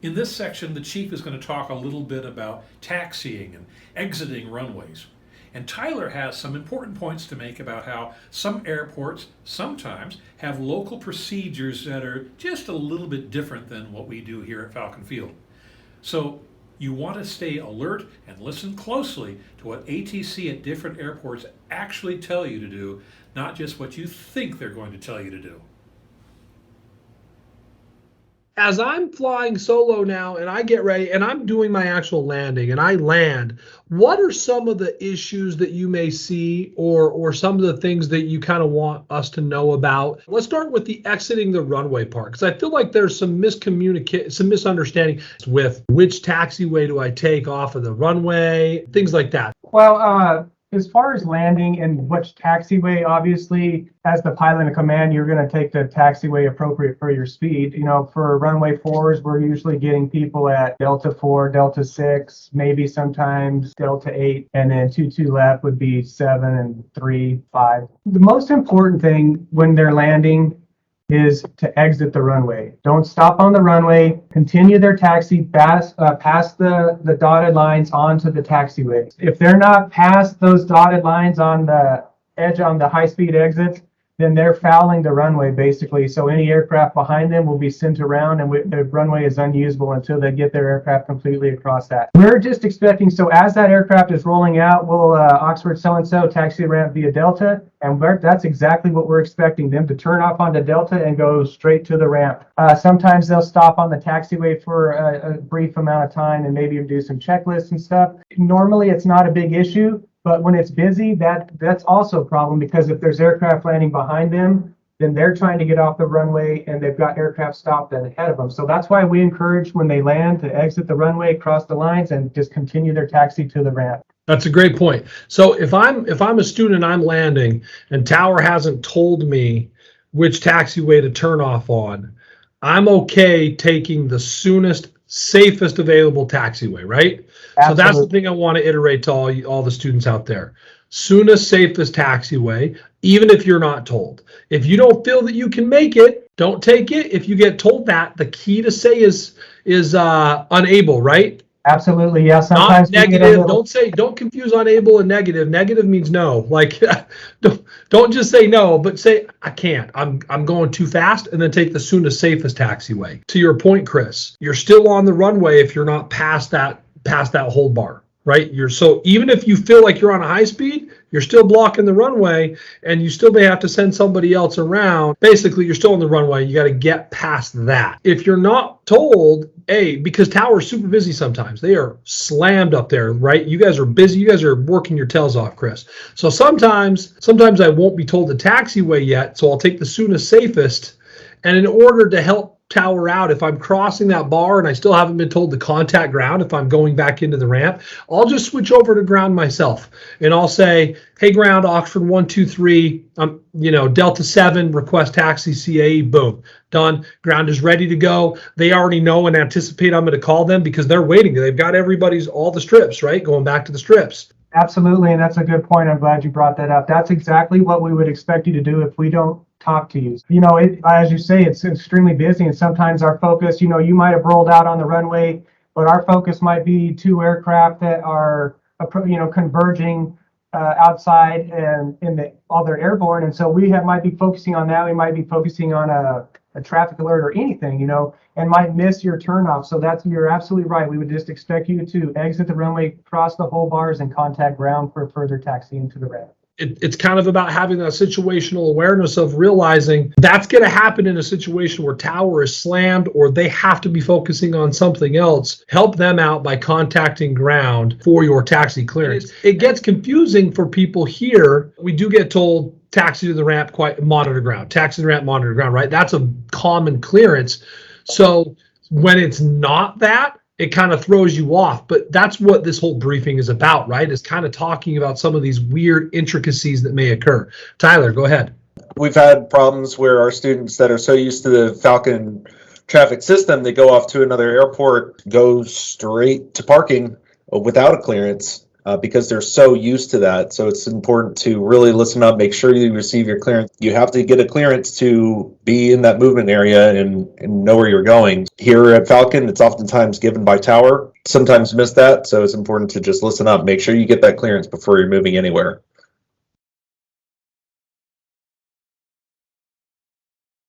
In this section, the chief is going to talk a little bit about taxiing and exiting runways. And Tyler has some important points to make about how some airports sometimes have local procedures that are just a little bit different than what we do here at Falcon Field. So you want to stay alert and listen closely to what ATC at different airports actually tell you to do, not just what you think they're going to tell you to do. As I'm flying solo now and I get ready and I'm doing my actual landing and I land, what are some of the issues that you may see or some of the things that you kind of want us to know about? Let's start with the exiting the runway part, because I feel like there's some misunderstanding with which taxiway do I take off of the runway, things like that. Well, as far as landing and which taxiway, obviously, as the pilot in command, you're going to take the taxiway appropriate for your speed. You know, for runway 4s, we're usually getting people at Delta 4, Delta 6, maybe sometimes Delta 8, and then 22 left would be 7 and 3, 5. The most important thing when they're landing is to exit the runway. Don't stop on the runway. Continue their taxi past the dotted lines onto the taxiway. If they're not past those dotted lines on the edge on the high-speed exits, then they're fouling the runway basically. So any aircraft behind them will be sent around and the runway is unusable until they get their aircraft completely across that. We're just expecting, so as that aircraft is rolling out, we'll Oxford so-and-so taxi ramp via Delta, and that's exactly what we're expecting, them to turn off onto Delta and go straight to the ramp. Sometimes they'll stop on the taxiway for a brief amount of time and maybe do some checklists and stuff. Normally it's not a big issue, but when it's busy, that's also a problem, because if there's aircraft landing behind them, then they're trying to get off the runway and they've got aircraft stopped ahead of them. So that's why we encourage when they land to exit the runway, cross the lines, and just continue their taxi to the ramp. That's a great point. So if I'm a student and I'm landing and Tower hasn't told me which taxiway to turn off on, I'm okay taking the soonest, safest available taxiway, right? Absolutely. So that's the thing I want to iterate to all the students out there. Soonest, safest taxiway, even if you're not told. If you don't feel that you can make it, don't take it. If you get told that, the key to say is unable, right? Absolutely, yeah. Sometimes not negative. Don't confuse unable and negative. Negative means no. Like, don't just say no, but say I can't. I'm going too fast, and then take the soonest, safest taxiway. To your point, Chris, you're still on the runway if you're not past that hold bar, right? So even if you feel like you're on a high speed, you're still blocking the runway, and you still may have to send somebody else around. Basically, you're still on the runway. You got to get past that. If you're not told, because Tower's super busy sometimes. They are slammed up there, right? You guys are busy. You guys are working your tails off, Chris. So sometimes I won't be told the taxiway yet, so I'll take the soonest, safest. And in order to help Tower out, if I'm crossing that bar and I still haven't been told to contact ground, if I'm going back into the ramp, I'll just switch over to ground myself, and I'll say, hey, ground, Oxford 123, Delta 7, request taxi CAE, boom, done. Ground is ready to go. They already know and anticipate I'm going to call them because they're waiting. They've got all the strips, right? Going back to the strips. Absolutely, and that's a good point. I'm glad you brought that up. That's exactly what we would expect you to do if we don't talk to you. As you say, it's extremely busy, and sometimes our focus, you might have rolled out on the runway, but our focus might be 2 aircraft that are, converging outside and in the other airborne, and so we might be focusing on that. We might be focusing on a traffic alert or anything, and might miss your turnoff. So you're absolutely right. We would just expect you to exit the runway, cross the whole bars, and contact ground for further taxiing to the ramp. It's kind of about having that situational awareness of realizing that's going to happen in a situation where Tower is slammed or they have to be focusing on something else. Help them out by contacting ground for your taxi clearance. It gets confusing for people here. We do get told taxi to the ramp, monitor ground, taxi to the ramp, monitor ground, right? That's a common clearance. So when it's not that, it kind of throws you off. But that's what this whole briefing is about, right? Is kind of talking about some of these weird intricacies that may occur. Tyler, go ahead. We've had problems where our students that are so used to the Falcon traffic system, they go off to another airport, go straight to parking without a clearance. because they're so used to that. So it's important to really listen up, make sure you receive your clearance. You have to get a clearance to be in that movement area and know where you're going. Here at Falcon, it's oftentimes given by tower. Sometimes miss that, so it's important to just listen up, make sure you get that clearance before you're moving anywhere.